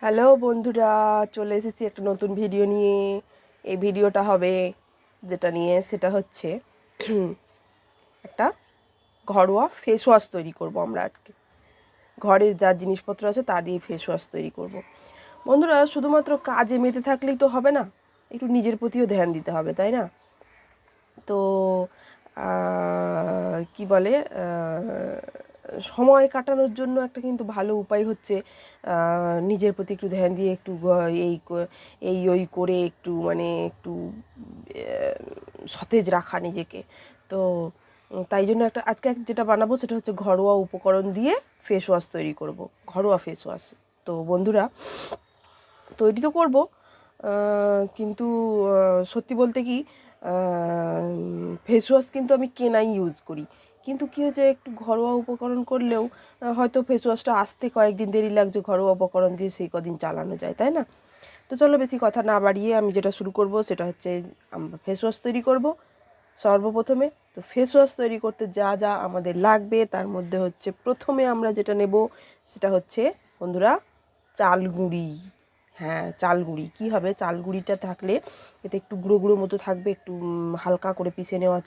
Hello বন্ধুরা, চলে এসেছি একটা নতুন ভিডিও নিয়ে। এই ভিডিওটা হবে যেটা নিয়ে সেটা হচ্ছে একটা ঘরোয়া ফেস ওয়াশ তৈরি করব আমরা আজকে। ঘরের যা জিনিসপত্র আছে তা দিয়ে ফেস ওয়াশ তৈরি করব। বন্ধুরা, শুধুমাত্র কাজে মেতে থাকলেই তো হবে না, একটু নিজের প্রতিও ধ্যান দিতে হবে, তাই না? তো কি বলে, সময় কাটানোর জন্য একটা কিন্তু ভালো উপায় হচ্ছে নিজের প্রতি একটু ধ্যান দিয়ে একটু এই ওই করে একটু মানে একটু সতেজ রাখা নিজেকে। তো তাই জন্য আজকে যেটা বানাবো সেটা হচ্ছে ঘরোয়া উপকরণ দিয়ে ফেস ওয়াশ তৈরি করব, ঘরোয়া ফেস ওয়াশ। তো বন্ধুরা, তৈরি তো করব, কিন্তু সত্যি বলতে কি, ফেস ওয়াশ কিন্তু আমি কেনাই ইউজ করি। কিন্তু কী হয়েছে, একটু ঘরোয়া উপকরণ করলেও হয়তো ফেস ওয়াশটা আসতে কয়েকদিন দেরি লাগছে, ঘরোয়া উপকরণ দিয়ে সেই কদিন চালানো যায়, তাই না? তো চলো বেশি কথা না বাড়িয়ে আমি যেটা শুরু করব সেটা হচ্ছে আমরা ফেস ওয়াশ তৈরি করব সর্বপ্রথমে। তো ফেস ওয়াশ তৈরি করতে যা যা আমাদের লাগবে তার মধ্যে হচ্ছে প্রথমে আমরা যেটা নেব সেটা হচ্ছে বন্ধুরা চাল গুঁড়ি। হ্যাঁ, চাল গুঁড়ি। কী হবে, চাল গুঁড়িটা থাকলে এতে একটু গুঁড়ো গুঁড়ো মতো থাকবে, একটু হালকা করে পিষে নেওয়া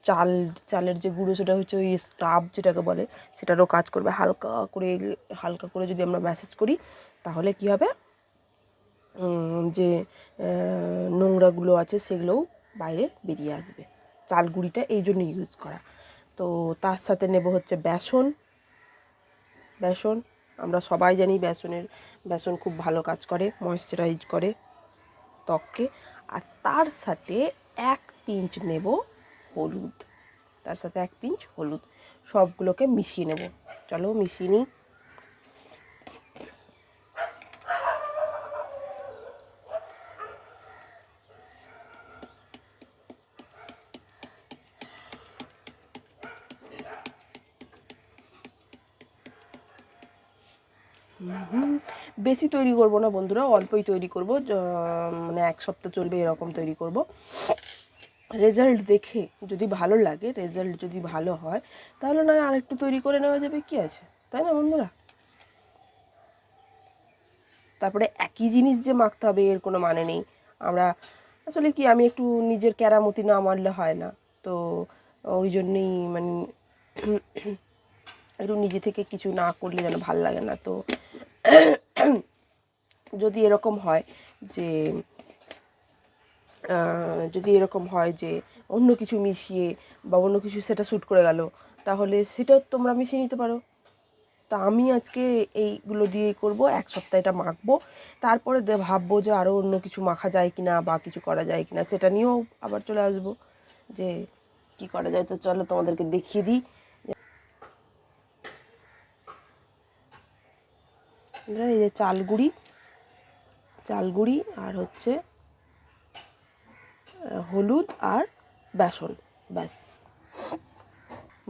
চাল চালের যে গুঁড়ো সেটা হচ্ছে ওই স্ক্রাব যেটাকে বলে, সেটারও কাজ করবে। হালকা করে যদি আমরা ম্যাসেজ করি তাহলে কি হবে, যে নোংরাগুলো আছে সেগুলোও বাইরে বেরিয়ে আসবে। চাল গুঁড়িটা এই জন্য ইউজ করা। তো তার সাথে নেব হচ্ছে বেসন। বেসন আমরা সবাই জানি বেসন খুব ভালো কাজ করে, ময়েশ্চারাইজ করে ত্বককে। আর তার সাথে 1 পিঞ্চ নেব হলুদ। তার সাথে 1 পিঞ্চ হলুদ, সবগুলোকে মিশিয়ে নেব। চলো মিশিয়ে নিই। বেশি তৈরি করব না বন্ধুরা, অল্পই তৈরি করব, মানে 1 সপ্তাহ চলবে এরকম তৈরি করব। রেজাল্ট দেখে যদি ভালো লাগে, রেজাল্ট যদি ভালো হয় তাহলে নয় আরেকটু তৈরি করে নেওয়া যাবে, কি আছে, তাই না বন্ধুরা? তারপরে একই জিনিস যে মাখতে হবে এর কোনো মানে নেই। আমরা আসলে কি, আমি একটু নিজের কেরামতি না মারলে হয় না। তো ওই জন্যেই মানে একটু নিজে থেকে কিছু না করলে যেন ভাল লাগে না। তো যদি এরকম হয় যে অন্য কিছু মিশিয়ে বা অন্য কিছু সেটা শ্যুট করে গেল, তাহলে সেটাও তোমরা মিশিয়ে নিতে পারো। তা আমি আজকে এইগুলো দিয়েই করব, 1 সপ্তাহ এটা মাখবো। তারপরে ভাববো যে আরও অন্য কিছু মাখা যায় কিনা বা কিছু করা যায় কিনা, সেটা নিয়েও আবার চলে আসবো যে কি করা যায়। তো চলো তোমাদেরকে দেখিয়ে দিই। এই যে চাল গুঁড়ি আর হচ্ছে হলুদ আর বেসন, ব্যাস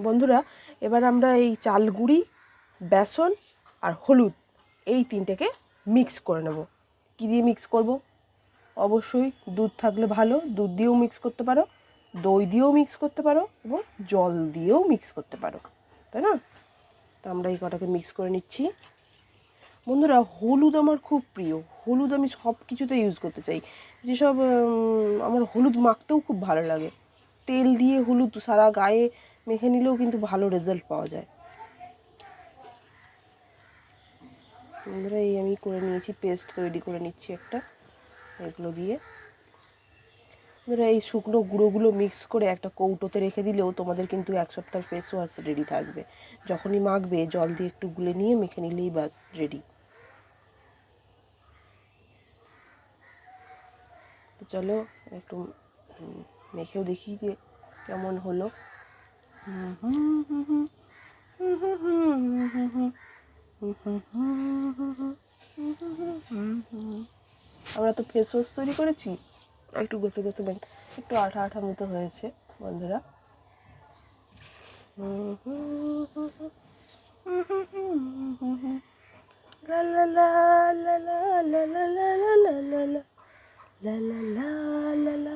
বন্ধুরা। এবার আমরা এই চাল গুঁড়ি, বেসন আর হলুদ এই তিনটেকে মিক্স করে নেব। কী দিয়ে মিক্স করব? অবশ্যই দুধ থাকলে ভালো, দুধ দিয়েও মিক্স করতে পারো, দই দিয়েও মিক্স করতে পারো এবং জল দিয়েও মিক্স করতে পারো, তাই না? তো আমরা এই কটাকে মিক্স করে নিচ্ছি। বন্ধুরা, হলুদ আমার খুব প্রিয়, হলুদ আমি সব কিছুতে ইউজ করতে চাই। যেসব আমার হলুদ মাখতেও খুব ভালো লাগে। তেল দিয়ে হলুদ সারা গায়ে মেখে নিলেও কিন্তু ভালো রেজাল্ট পাওয়া যায়। বন্ধুরা, এই আমি করে নিয়েছি, পেস্ট তৈরি করে নিচ্ছি একটা এগুলো দিয়ে। বন্ধুরা, এই শুকনো গুঁড়োগুলো মিক্স করে একটা কৌটোতে রেখে দিলেও তোমাদের কিন্তু 1 সপ্তাহ ফেস ওয়াশ রেডি থাকবে। যখনই মাখবে জল দিয়ে একটু গুলে নিয়ে মেখে নিলেই বাস রেডি। তো চলো একটু মেখেও দেখি যে কেমন হলো। আমরা তো ফেস ওয়াশ তৈরি করেছি, একটু গোছে গোছে একটু আঠা আঠা মতো হয়েছে বন্ধুরা। লা লা লা লা লা লা লা লা লা লা লা লা লা লা লা।